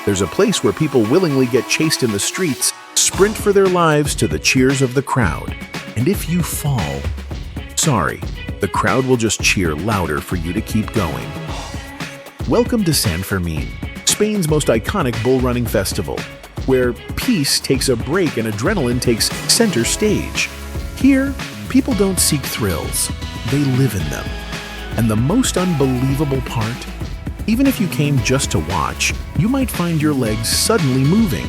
There's a place where people willingly get chased in the streets, sprint for their lives to the cheers of the crowd. And if you fall, sorry, the crowd will just cheer louder for you to keep going. Welcome to San Fermin, Spain's most iconic bull running festival, where peace takes a break and adrenaline takes center stage. Here, people don't seek thrills, they live in them. And the most unbelievable part? Even if you came just to watch, you might find your legs suddenly moving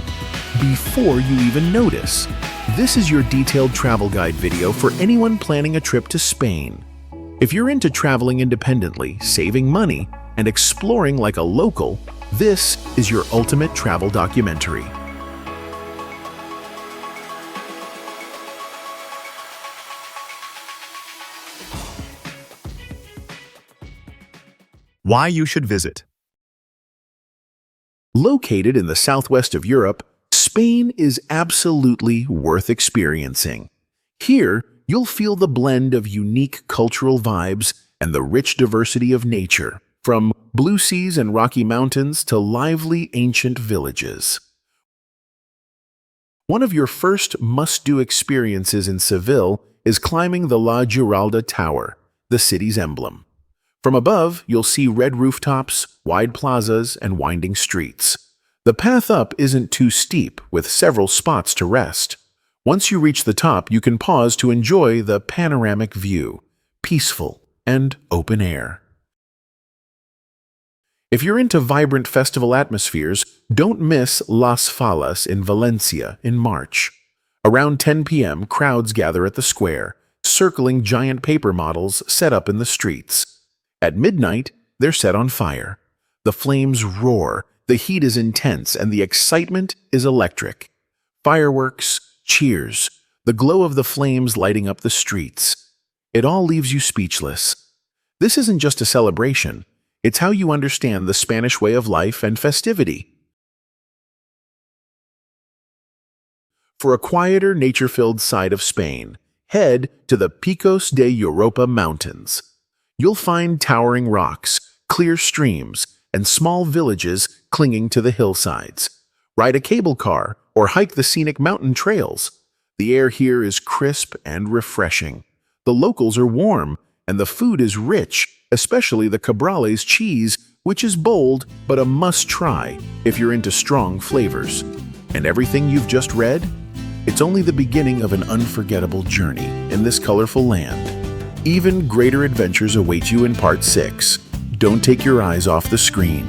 before you even notice. This is your detailed travel guide video for anyone planning a trip to Spain. If you're into traveling independently, saving money, and exploring like a local, this is your ultimate travel documentary. Why you should visit. Located in the southwest of Europe, Spain is absolutely worth experiencing. Here, you'll feel the blend of unique cultural vibes and the rich diversity of nature, from blue seas and rocky mountains to lively ancient villages. One of your first must-do experiences in Seville is climbing the La Giralda Tower, the city's emblem. From above, you'll see red rooftops, wide plazas, and winding streets. The path up isn't too steep, with several spots to rest. Once you reach the top, you can pause to enjoy the panoramic view, peaceful and open air. If you're into vibrant festival atmospheres, don't miss Las Fallas in Valencia in March. Around 10 p.m., crowds gather at the square, circling giant paper models set up in the streets. At midnight, they're set on fire. The flames roar, the heat is intense, and the excitement is electric. Fireworks, cheers, the glow of the flames lighting up the streets. It all leaves you speechless. This isn't just a celebration, it's how you understand the Spanish way of life and festivity. For a quieter, nature-filled side of Spain, head to the Picos de Europa Mountains. You'll find towering rocks, clear streams, and small villages clinging to the hillsides. Ride a cable car or hike the scenic mountain trails. The air here is crisp and refreshing. The locals are warm, and the food is rich, especially the Cabrales cheese, which is bold but a must-try if you're into strong flavors. And everything you've just read? It's only the beginning of an unforgettable journey in this colorful land. Even greater adventures await you in Part 6. Don't take your eyes off the screen.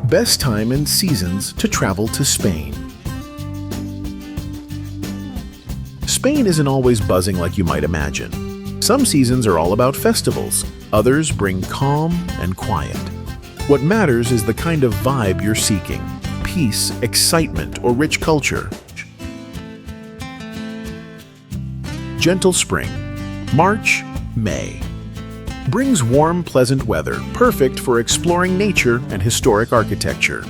Best time and seasons to travel to Spain. Spain isn't always buzzing like you might imagine. Some seasons are all about festivals, others bring calm and quiet. What matters is the kind of vibe you're seeking: peace, excitement, or rich culture. Gentle spring, March, May. Brings warm, pleasant weather, perfect for exploring nature and historic architecture.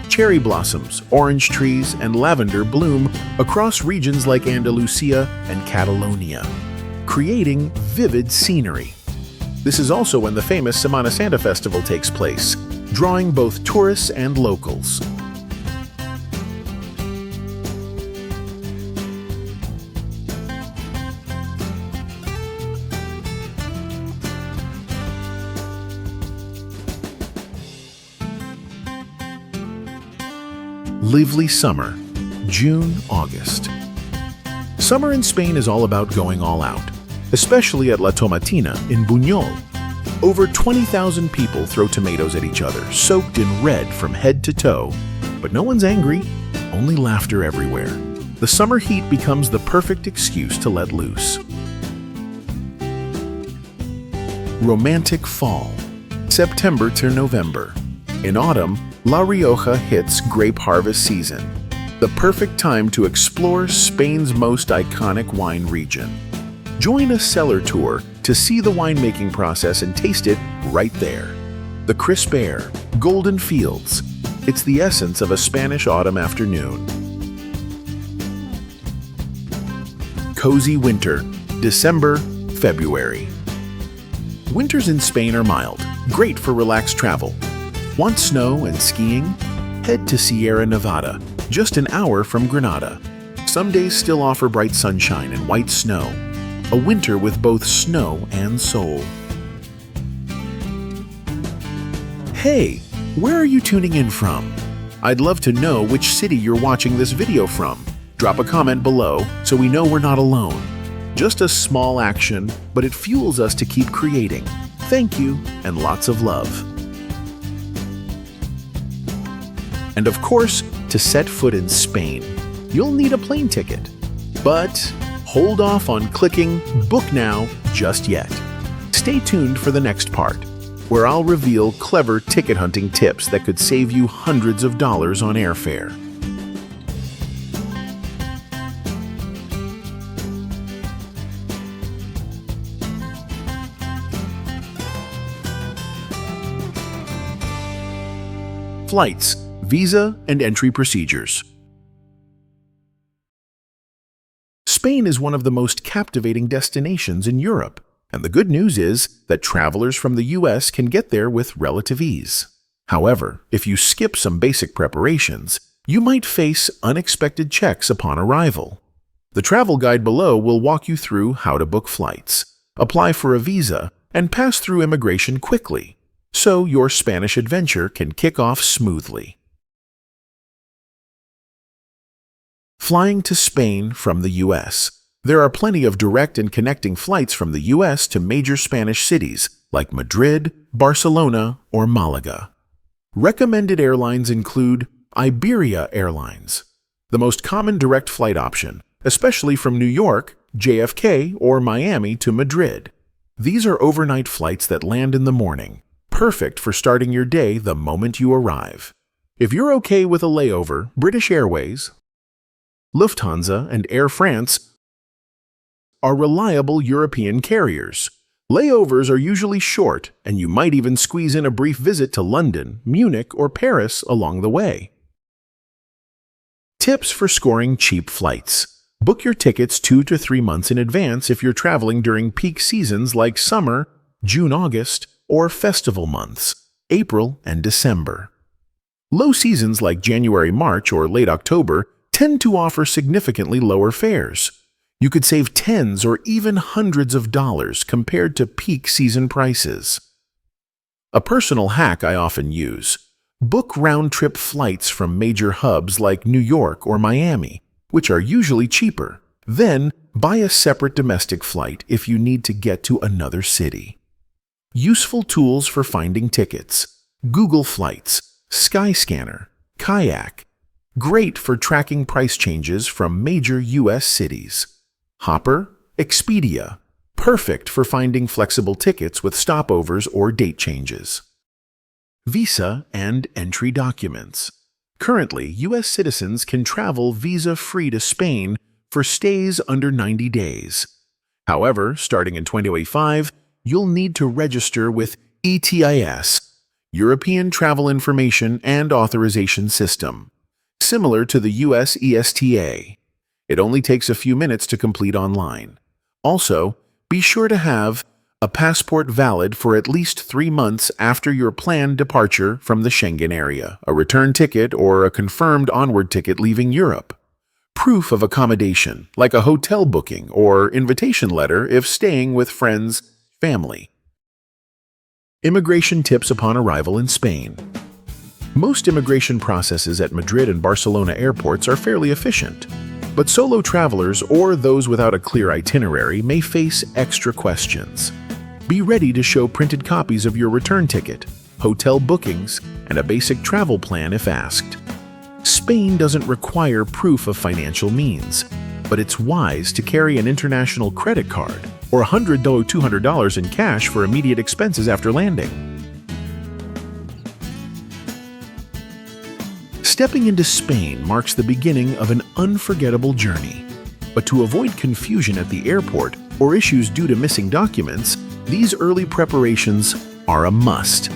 Cherry blossoms, orange trees, and lavender bloom across regions like Andalusia and Catalonia, creating vivid scenery. This is also when the famous Semana Santa festival takes place, drawing both tourists and locals. Lively summer, June, August. Summer in Spain is all about going all out, especially at La Tomatina in Buñol. Over 20,000 people throw tomatoes at each other, soaked in red from head to toe. But no one's angry, only laughter everywhere. The summer heat becomes the perfect excuse to let loose. Romantic fall, September to November. In autumn, La Rioja hits grape harvest season, the perfect time to explore Spain's most iconic wine region. Join a cellar tour to see the winemaking process and taste it right there. The crisp air, golden fields, it's the essence of a Spanish autumn afternoon. cozy winter, December, February. Winters in Spain are mild, great for relaxed travel. Want snow and skiing? Head to Sierra Nevada, just an hour from Granada. Some days still offer bright sunshine and white snow. A winter with both snow and soul. Hey, where are you tuning in from? I'd love to know which city you're watching this video from. Drop a comment below so we know we're not alone. Just a small action, but it fuels us to keep creating. Thank you, and lots of love. And of course, to set foot in Spain, you'll need a plane ticket. But hold off on clicking Book Now just yet. Stay tuned for the next part, where I'll reveal clever ticket hunting tips that could save you hundreds of dollars on airfare. Flights, visa, and entry procedures. Spain is one of the most captivating destinations in Europe. And the good news is that travelers from the US can get there with relative ease. However, if you skip some basic preparations, you might face unexpected checks upon arrival. The travel guide below will walk you through how to book flights, apply for a visa, and pass through immigration quickly, so your Spanish adventure can kick off smoothly. Flying to Spain from the US. There are plenty of direct and connecting flights from the US to major Spanish cities like Madrid, Barcelona, or Malaga. Recommended airlines include Iberia Airlines, the most common direct flight option, especially from New York, JFK, or Miami to Madrid. These are overnight flights that land in the morning, perfect for starting your day the moment you arrive. If you're okay with a layover, British Airways, Lufthansa, and Air France are reliable European carriers. Layovers are usually short, and you might even squeeze in a brief visit to London, Munich, or Paris along the way. Tips for scoring cheap flights. Book your tickets 2 to 3 months in advance if you're traveling during peak seasons like summer, June-August, or festival months, April and December. Low seasons like January-March or late October tend to offer significantly lower fares. You could save tens or even hundreds of dollars compared to peak season prices. A personal hack I often use: book round-trip flights from major hubs like New York or Miami, which are usually cheaper. Then, buy a separate domestic flight if you need to get to another city. Useful tools for finding tickets: Google Flights, Skyscanner, Kayak. Great for tracking price changes from major US cities. Hopper, Expedia. Perfect for finding flexible tickets with stopovers or date changes. Visa and entry documents. Currently, US citizens can travel visa-free to Spain for stays under 90 days. However, starting in 2025, you'll need to register with ETIS, European Travel Information and Authorization System, similar to the US ESTA. It only takes a few minutes to complete online. Also, be sure to have a passport valid for at least 3 months after your planned departure from the Schengen area, a return ticket, or a confirmed onward ticket leaving Europe. Proof of accommodation, like a hotel booking or invitation letter if staying with friends, family. Immigration tips upon arrival in Spain. Most immigration processes at Madrid and Barcelona airports are fairly efficient. But solo travelers or those without a clear itinerary may face extra questions. Be ready to show printed copies of your return ticket, hotel bookings, and a basic travel plan if asked. Spain doesn't require proof of financial means, but it's wise to carry an international credit card or $100 to $200 in cash for immediate expenses after landing. Stepping into Spain marks the beginning of an unforgettable journey. But to avoid confusion at the airport or issues due to missing documents, these early preparations are a must.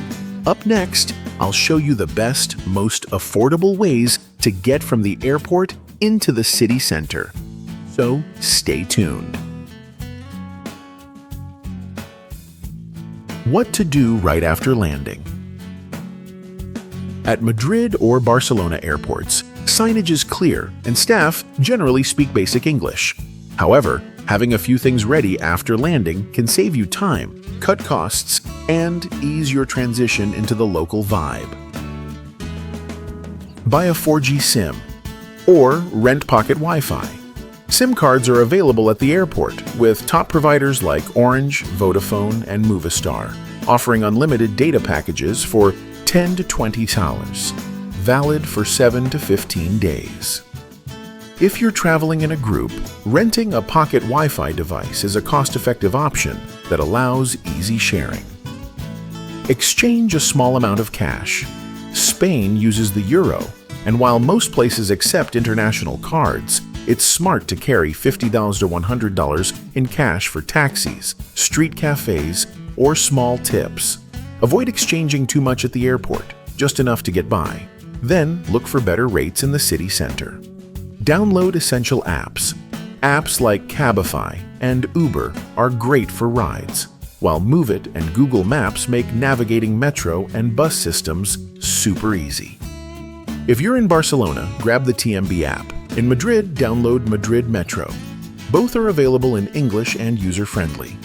Up next, I'll show you the best, most affordable ways to get from the airport into the city center. So stay tuned. What to do right after landing. At Madrid or Barcelona airports, signage is clear and staff generally speak basic English. However, having a few things ready after landing can save you time, cut costs, and ease your transition into the local vibe. Buy a 4G SIM or rent pocket Wi-Fi. SIM cards are available at the airport with top providers like Orange, Vodafone, and Movistar, offering unlimited data packages for $10 to $20, valid for 7 to 15 days. If you're traveling in a group, renting a pocket Wi-Fi device is a cost-effective option that allows easy sharing. Exchange a small amount of cash. Spain uses the euro, and while most places accept international cards, it's smart to carry $50 to $100 in cash for taxis, street cafes, or small tips. Avoid exchanging too much at the airport, just enough to get by. Then look for better rates in the city center. Download essential apps. Apps like Cabify and Uber are great for rides, while Move It and Google Maps make navigating metro and bus systems super easy. If you're in Barcelona, grab the TMB app. In Madrid, download Madrid Metro. Both are available in English and user-friendly.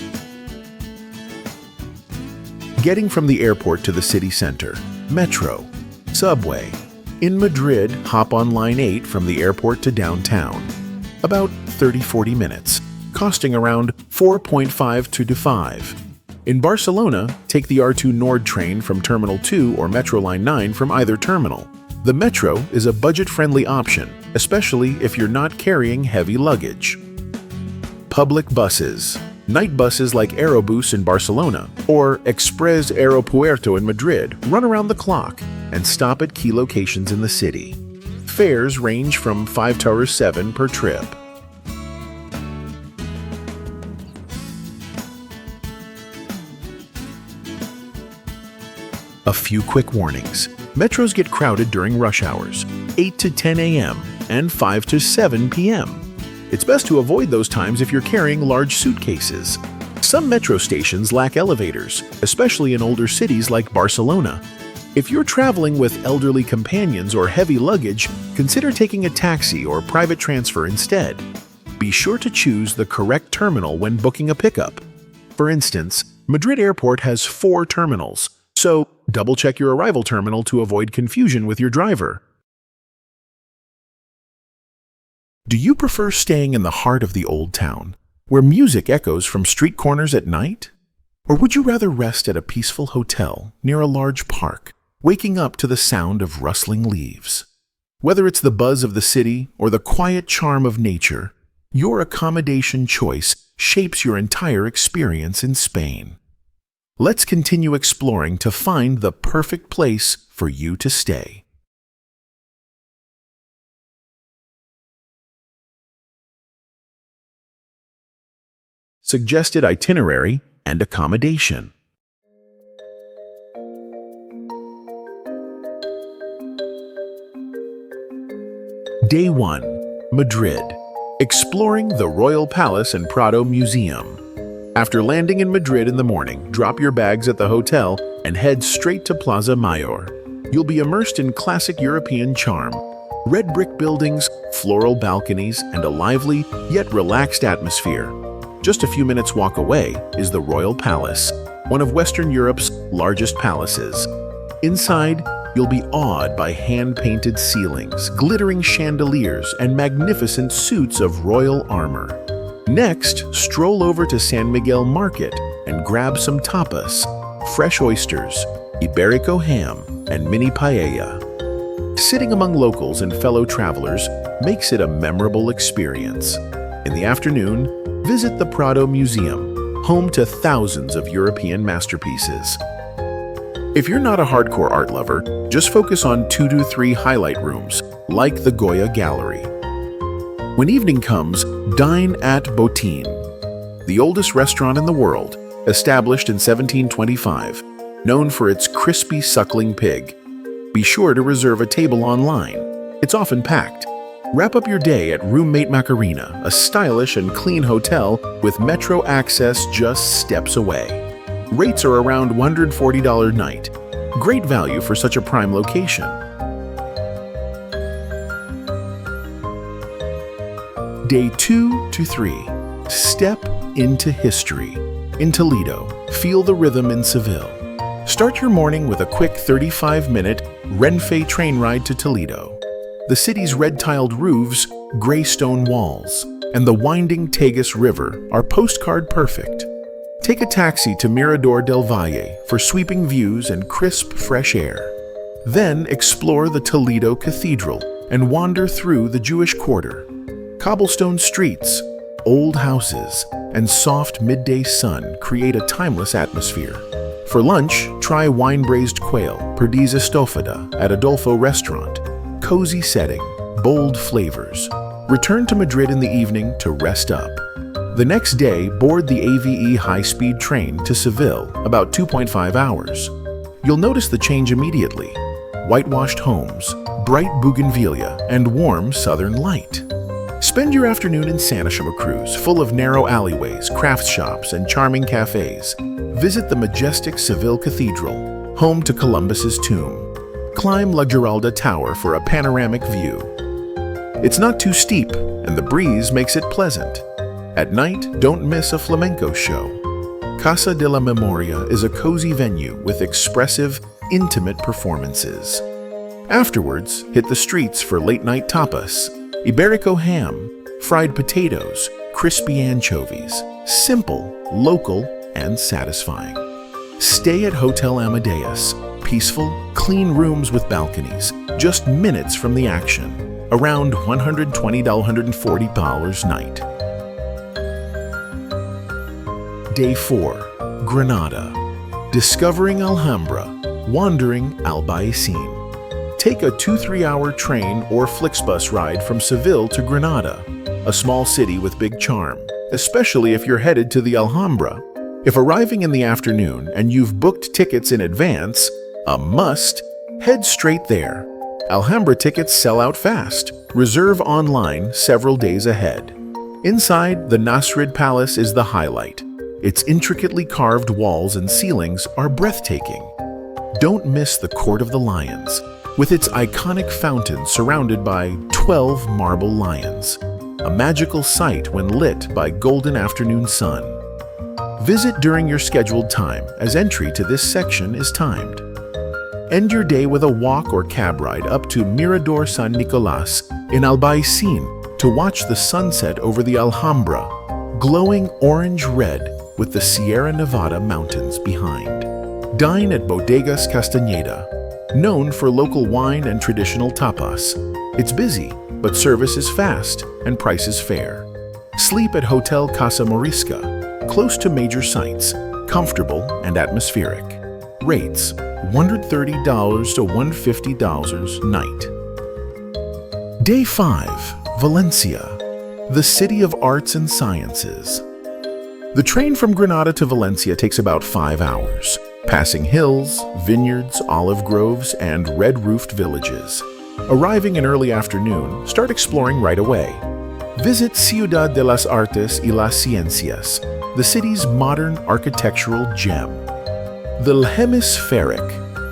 Getting from the airport to the city center. Metro. Subway. In Madrid, hop on line 8 from the airport to downtown. About 30-40 minutes, costing around 4.5 to 5. In Barcelona, take the R2 Nord train from Terminal 2 or Metro Line 9 from either terminal. The Metro is a budget-friendly option, especially if you're not carrying heavy luggage. Public buses. Night buses like Aerobus in Barcelona or Express Aeropuerto in Madrid run around the clock and stop at key locations in the city. Fares range from €5 to €7 per trip. A few quick warnings. Metros get crowded during rush hours, 8 to 10 a.m. and 5 to 7 p.m. It's best to avoid those times if you're carrying large suitcases. Some metro stations lack elevators, especially in older cities like Barcelona. If you're traveling with elderly companions or heavy luggage, consider taking a taxi or private transfer instead. Be sure to choose the correct terminal when booking a pickup. For instance, Madrid Airport has 4 terminals, so double-check your arrival terminal to avoid confusion with your driver. Do you prefer staying in the heart of the old town, where music echoes from street corners at night? Or would you rather rest at a peaceful hotel near a large park, waking up to the sound of rustling leaves? Whether it's the buzz of the city or the quiet charm of nature, your accommodation choice shapes your entire experience in Spain. Let's continue exploring to find the perfect place for you to stay. Suggested itinerary and accommodation. Day 1. Madrid. Exploring the Royal Palace and Prado Museum. After landing in Madrid in the morning, drop your bags at the hotel and head straight to Plaza Mayor. You'll be immersed in classic European charm. Red brick buildings, floral balconies, and a lively yet relaxed atmosphere. Just a few minutes walk away is the Royal Palace, one of Western Europe's largest palaces. Inside, you'll be awed by hand-painted ceilings, glittering chandeliers, and magnificent suits of royal armor. Next, stroll over to San Miguel Market and grab some tapas, fresh oysters, Iberico ham, and mini paella. Sitting among locals and fellow travelers makes it a memorable experience. In the afternoon, visit the Prado Museum, home to thousands of European masterpieces. If you're not a hardcore art lover, just focus on 2 to 3 highlight rooms, like the Goya Gallery. When evening comes, dine at Botín, the oldest restaurant in the world, established in 1725, known for its crispy suckling pig. Be sure to reserve a table online. It's often packed. Wrap up your day at Roommate Macarena, a stylish and clean hotel with metro access just steps away. Rates are around $140 a night. Great value for such a prime location. Day 2 to 3. Step into history. In Toledo, feel the rhythm in Seville. Start your morning with a quick 35-minute Renfe train ride to Toledo. The city's red-tiled roofs, gray stone walls, and the winding Tagus River are postcard perfect. Take a taxi to Mirador del Valle for sweeping views and crisp, fresh air. Then explore the Toledo Cathedral and wander through the Jewish Quarter. Cobblestone streets, old houses, and soft midday sun create a timeless atmosphere. For lunch, try wine-braised quail, perdiz estofada, at Adolfo Restaurant. Cozy setting, bold flavors. Return to Madrid in the evening to rest up. The next day, board the AVE high-speed train to Seville, about 2.5 hours. You'll notice the change immediately. Whitewashed homes, bright bougainvillea, and warm southern light. Spend your afternoon in Santa Cruz, full of narrow alleyways, craft shops, and charming cafes. Visit the majestic Seville Cathedral, home to Columbus's tomb. Climb La Giralda Tower for a panoramic view. It's not too steep, and the breeze makes it pleasant. At night, don't miss a flamenco show. Casa de la Memoria is a cozy venue with expressive, intimate performances. Afterwards, hit the streets for late-night tapas, Iberico ham, fried potatoes, crispy anchovies. Simple, local, and satisfying. Stay at Hotel Amadeus. Peaceful, clean rooms with balconies, just minutes from the action. Around $120 to $140 night. Day 4. Granada. Discovering Alhambra, wandering Albaicin. Take a 2-3 hour train or Flixbus ride from Seville to Granada, a small city with big charm, especially if you're headed to the Alhambra. If arriving in the afternoon and you've booked tickets in advance, a must, head straight there. Alhambra tickets sell out fast. Reserve online several days ahead. Inside, the Nasrid Palace is the highlight. Its intricately carved walls and ceilings are breathtaking. Don't miss the Court of the Lions, with its iconic fountain surrounded by 12 marble lions, a magical sight when lit by golden afternoon sun. Visit during your scheduled time, as entry to this section is timed. End your day with a walk or cab ride up to Mirador San Nicolas in Albaicin to watch the sunset over the Alhambra, glowing orange-red with the Sierra Nevada mountains behind. Dine at Bodegas Castañeda, known for local wine and traditional tapas. It's busy, but service is fast and prices fair. Sleep at Hotel Casa Morisca, close to major sites, comfortable and atmospheric. Rates, $130 to $150 night. Day 5. Valencia, the city of arts and sciences. The train from Granada to Valencia takes about 5 hours, passing hills, vineyards, olive groves, and red-roofed villages. Arriving in early afternoon, start exploring right away. Visit Ciudad de las Artes y las Ciencias, the city's modern architectural gem. The hemispheric,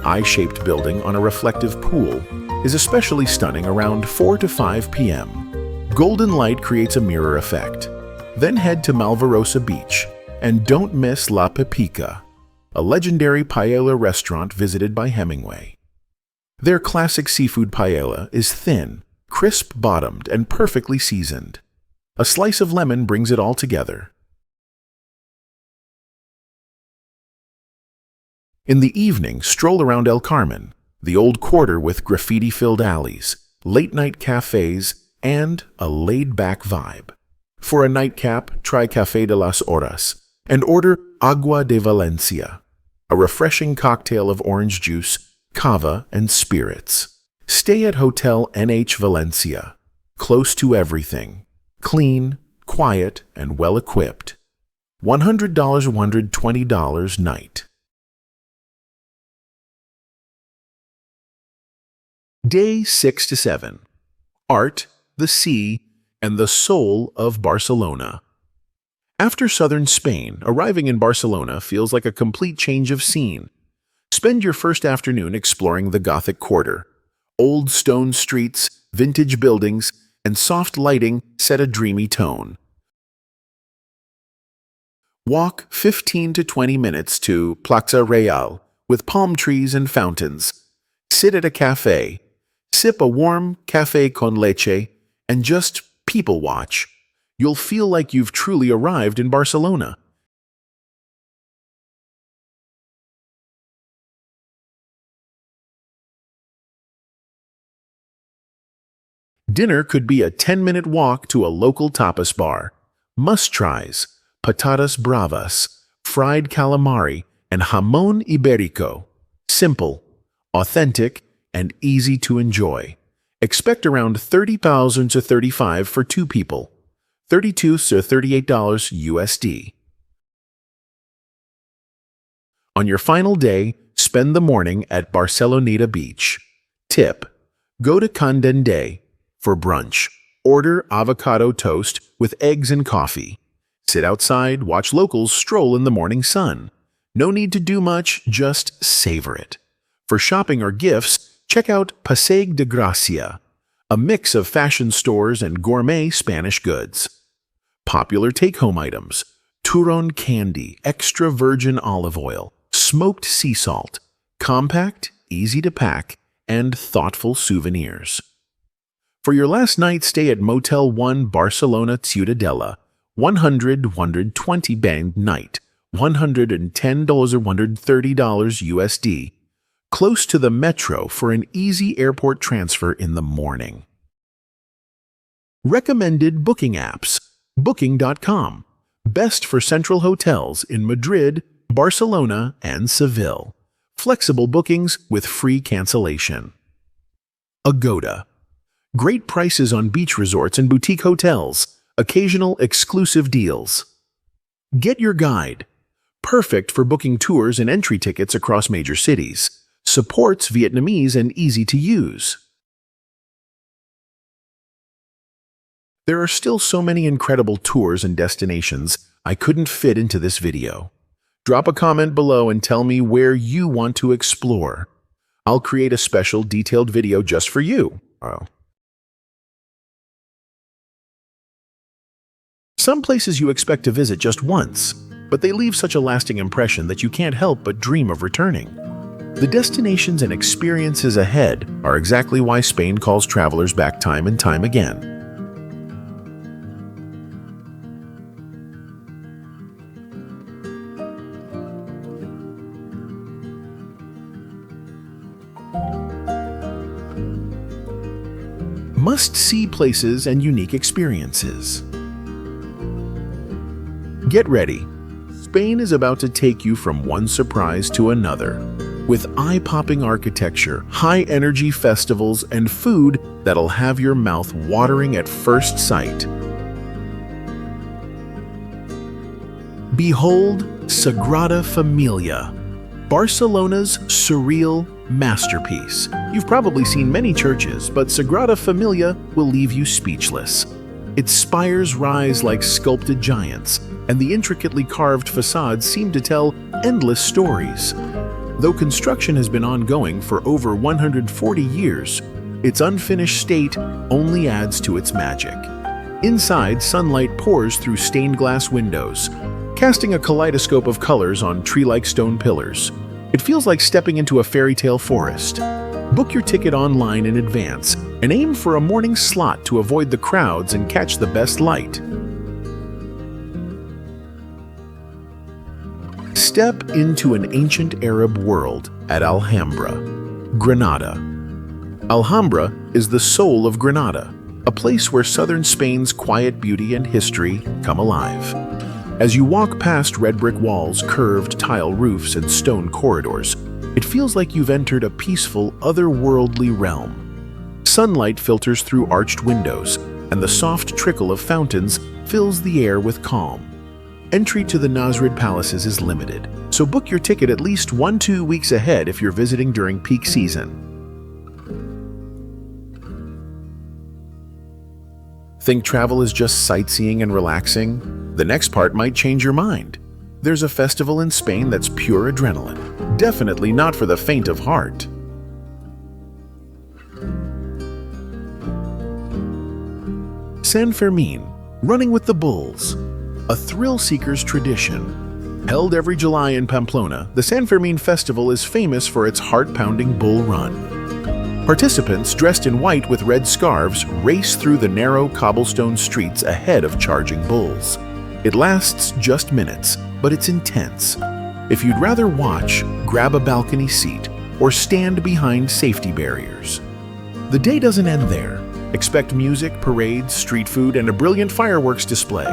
eye-shaped building on a reflective pool is especially stunning around 4 to 5 p.m. Golden light creates a mirror effect. Then head to Malvarosa Beach, and don't miss La Pepica, a legendary paella restaurant visited by Hemingway. Their classic seafood paella is thin, crisp-bottomed, and perfectly seasoned. A slice of lemon brings it all together. In the evening, stroll around El Carmen, the old quarter with graffiti-filled alleys, late-night cafes, and a laid-back vibe. For a nightcap, try Café de las Horas and order Agua de Valencia, a refreshing cocktail of orange juice, cava, and spirits. Stay at Hotel NH Valencia, close to everything, clean, quiet, and well-equipped. $100 to $120 night. Day 6 to 7. Art, the sea, and the soul of Barcelona. After southern Spain, arriving in Barcelona feels like a complete change of scene. Spend your first afternoon exploring the Gothic Quarter. Old stone streets, vintage buildings, and soft lighting set a dreamy tone. Walk 15 to 20 minutes to Plaza Real with palm trees and fountains. Sit at a cafe, sip a warm café con leche, and just people watch. You'll feel like you've truly arrived in Barcelona. Dinner could be a 10-minute walk to a local tapas bar. Must-tries: patatas bravas, fried calamari, and jamón ibérico. Simple, authentic, and easy to enjoy. Expect around 30,000 to 35 for two people, $32 to $38 USD. On your final day, spend the morning at Barceloneta Beach. Tip: go to Candende for brunch. Order avocado toast with eggs and coffee. Sit outside, watch locals stroll in the morning sun. No need to do much, just savor it. For shopping or gifts, check out Passeig de Gracia, a mix of fashion stores and gourmet Spanish goods. Popular take-home items: Turon candy, extra virgin olive oil, smoked sea salt, compact, easy to pack, and thoughtful souvenirs. For your last night, stay at Motel 1 Barcelona Ciutadella, 120 band night, $110 or $130 USD, close to the metro for an easy airport transfer in the morning. Recommended booking apps: Booking.com, best for central hotels in Madrid, Barcelona, and Seville. Flexible bookings with free cancellation. Agoda, great prices on beach resorts and boutique hotels, occasional exclusive deals. Get Your Guide, perfect for booking tours and entry tickets across major cities. Supports Vietnamese and easy to use. There are still so many incredible tours and destinations I couldn't fit into this video. Drop a comment below and tell me where you want to explore. I'll create a special detailed video just for you. Some places you expect to visit just once, but they leave such a lasting impression that you can't help but dream of returning. The destinations and experiences ahead are exactly why Spain calls travelers back time and time again. Must-see places and unique experiences. Get ready. Spain is about to take you from one surprise to another, with eye-popping architecture, high-energy festivals, and food that'll have your mouth watering at first sight. Behold Sagrada Familia, Barcelona's surreal masterpiece. You've probably seen many churches, but Sagrada Familia will leave you speechless. Its spires rise like sculpted giants, and the intricately carved facades seem to tell endless stories. Though construction has been ongoing for over 140 years, its unfinished state only adds to its magic. Inside, sunlight pours through stained glass windows, casting a kaleidoscope of colors on tree-like stone pillars. It feels like stepping into a fairy tale forest. Book your ticket online in advance and aim for a morning slot to avoid the crowds and catch the best light. Step into an ancient Arab world at Alhambra, Granada. Alhambra is the soul of Granada, a place where southern Spain's quiet beauty and history come alive. As you walk past red brick walls, curved tile roofs, and stone corridors, it feels like you've entered a peaceful, otherworldly realm. Sunlight filters through arched windows, and the soft trickle of fountains fills the air with calm. Entry to the Nasrid Palaces is limited, so book your ticket at least 1-2 weeks ahead if you're visiting during peak season. Think travel is just sightseeing and relaxing? The next part might change your mind. There's a festival in Spain that's pure adrenaline. Definitely not for the faint of heart. San Fermin, running with the bulls. A thrill-seeker's tradition. Held every July in Pamplona, the San Fermin festival is famous for its heart-pounding bull run. Participants, dressed in white with red scarves, race through the narrow cobblestone streets ahead of charging bulls. It lasts just minutes, but it's intense. If you'd rather watch, grab a balcony seat or stand behind safety barriers. The day doesn't end there. Expect music, parades, street food, and a brilliant fireworks display.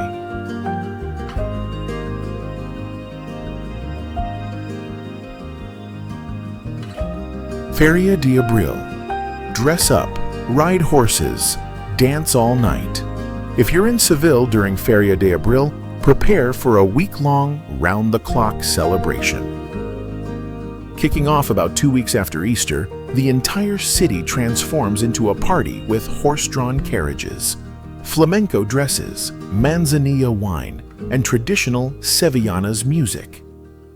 Feria de Abril. Dress up, ride horses, dance all night. If you're in Seville during Feria de Abril, prepare for a week-long, round-the-clock celebration. Kicking off about 2 weeks after Easter, the entire city transforms into a party with horse-drawn carriages, flamenco dresses, manzanilla wine, and traditional Sevillanas music.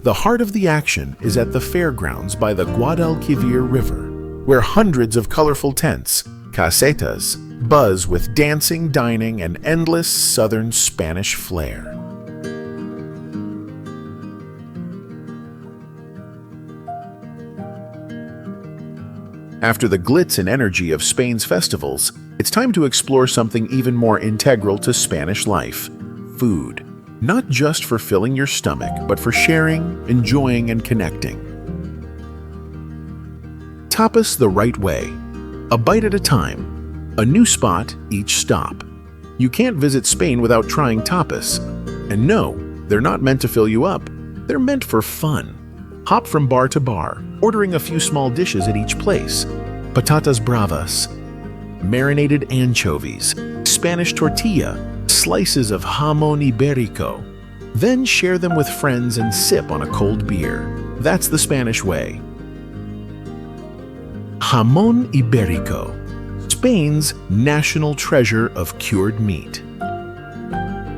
The heart of the action is at the fairgrounds by the Guadalquivir River, where hundreds of colorful tents, casetas, buzz with dancing, dining, and endless southern Spanish flair. After the glitz and energy of Spain's festivals, it's time to explore something even more integral to Spanish life: food. Not just for filling your stomach, but for sharing, enjoying, and connecting. Tapas the right way. A bite at a time. A new spot each stop. You can't visit Spain without trying tapas. And no, they're not meant to fill you up. They're meant for fun. Hop from bar to bar, ordering a few small dishes at each place. Patatas bravas, marinated anchovies, Spanish tortilla, slices of jamón ibérico. Then share them with friends and sip on a cold beer. That's the Spanish way. Jamón ibérico, Spain's national treasure of cured meat.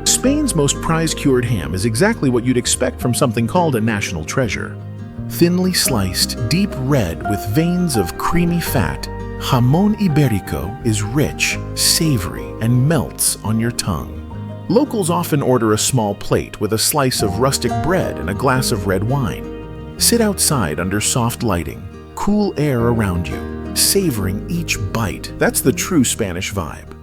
Spain's most prized cured ham is exactly what you'd expect from something called a national treasure. Thinly sliced, deep red with veins of creamy fat, jamón ibérico is rich, savory, and melts on your tongue. Locals often order a small plate with a slice of rustic bread and a glass of red wine. Sit outside under soft lighting, cool air around you, savoring each bite. That's the true Spanish vibe.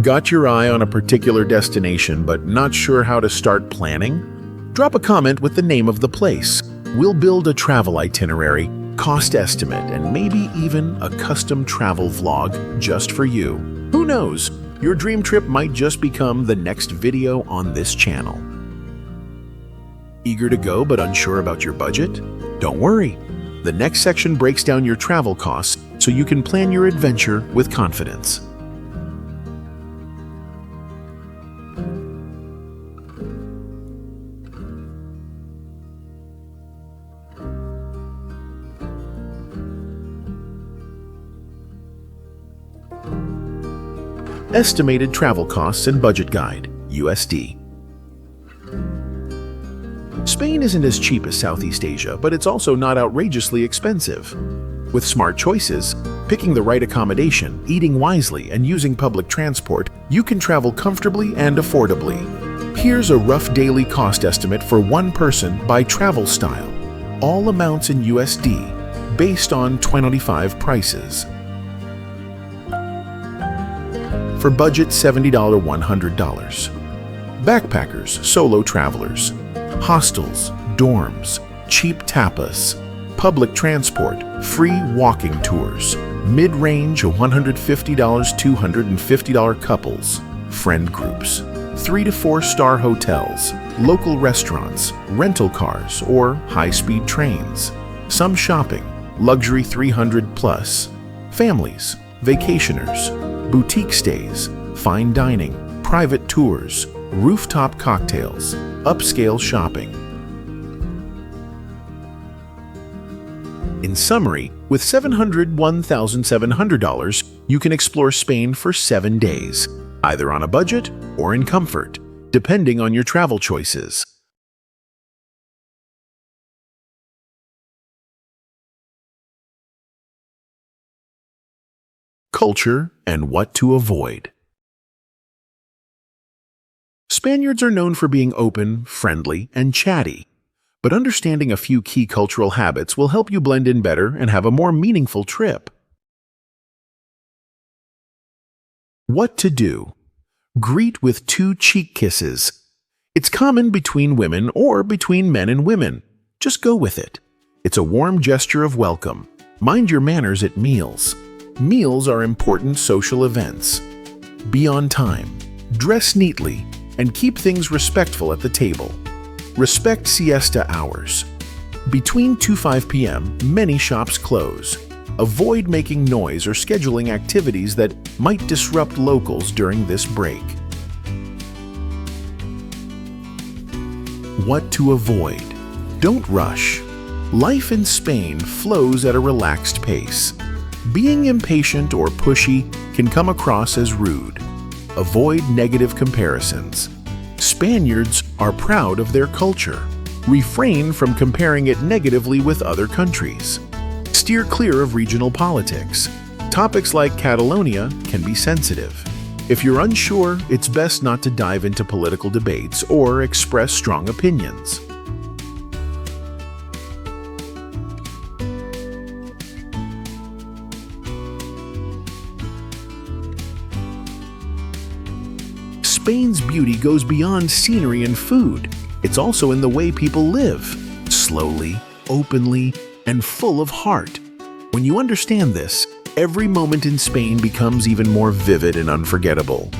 Got your eye on a particular destination but not sure how to start planning? Drop a comment with the name of the place. We'll build a travel itinerary, cost estimate, and maybe even a custom travel vlog just for you. Who knows? Your dream trip might just become the next video on this channel. Eager to go but unsure about your budget? Don't worry. The next section breaks down your travel costs so you can plan your adventure with confidence. Estimated travel costs and budget guide, USD. Spain isn't as cheap as Southeast Asia, but it's also not outrageously expensive. With smart choices, picking the right accommodation, eating wisely, and using public transport, you can travel comfortably and affordably. Here's a rough daily cost estimate for one person by travel style. All amounts in USD, based on 2025 prices. For budget $70 $100. Backpackers, solo travelers, hostels, dorms, cheap tapas, public transport, free walking tours, mid-range $150 $250 couples, friend groups, 3 to 4 star hotels, local restaurants, rental cars, or high-speed trains, some shopping, luxury 300 plus, families, vacationers, boutique stays, fine dining, private tours, rooftop cocktails, upscale shopping. In summary, with $1,700, you can explore Spain for 7 days, either on a budget or in comfort, depending on your travel choices. Culture and what to avoid. Spaniards are known for being open, friendly, and chatty, but understanding a few key cultural habits will help you blend in better and have a more meaningful trip. What to do? Greet with 2 cheek kisses. It's common between women or between men and women. Just go with it. It's a warm gesture of welcome. Mind your manners at meals. Meals are important social events. Be on time. Dress neatly and keep things respectful at the table. Respect siesta hours. Between 2-5 p.m., many shops close. Avoid making noise or scheduling activities that might disrupt locals during this break. What to avoid? Don't rush. Life in Spain flows at a relaxed pace. Being impatient or pushy can come across as rude. Avoid negative comparisons. Spaniards are proud of their culture. Refrain from comparing it negatively with other countries. Steer clear of regional politics. Topics like Catalonia can be sensitive. If you're unsure, it's best not to dive into political debates or express strong opinions. Spain's beauty goes beyond scenery and food. It's also in the way people live, slowly, openly, and full of heart. When you understand this, every moment in Spain becomes even more vivid and unforgettable.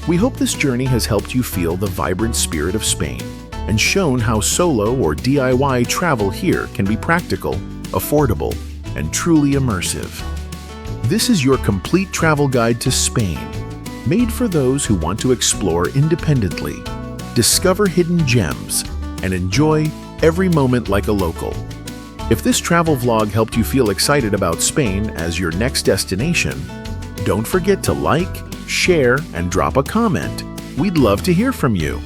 We hope this journey has helped you feel the vibrant spirit of Spain and shown how solo or DIY travel here can be practical, affordable, and truly immersive. This is your complete travel guide to Spain, made for those who want to explore independently, discover hidden gems, and enjoy every moment like a local. If this travel vlog helped you feel excited about Spain as your next destination, don't forget to like, share, and drop a comment. We'd love to hear from you.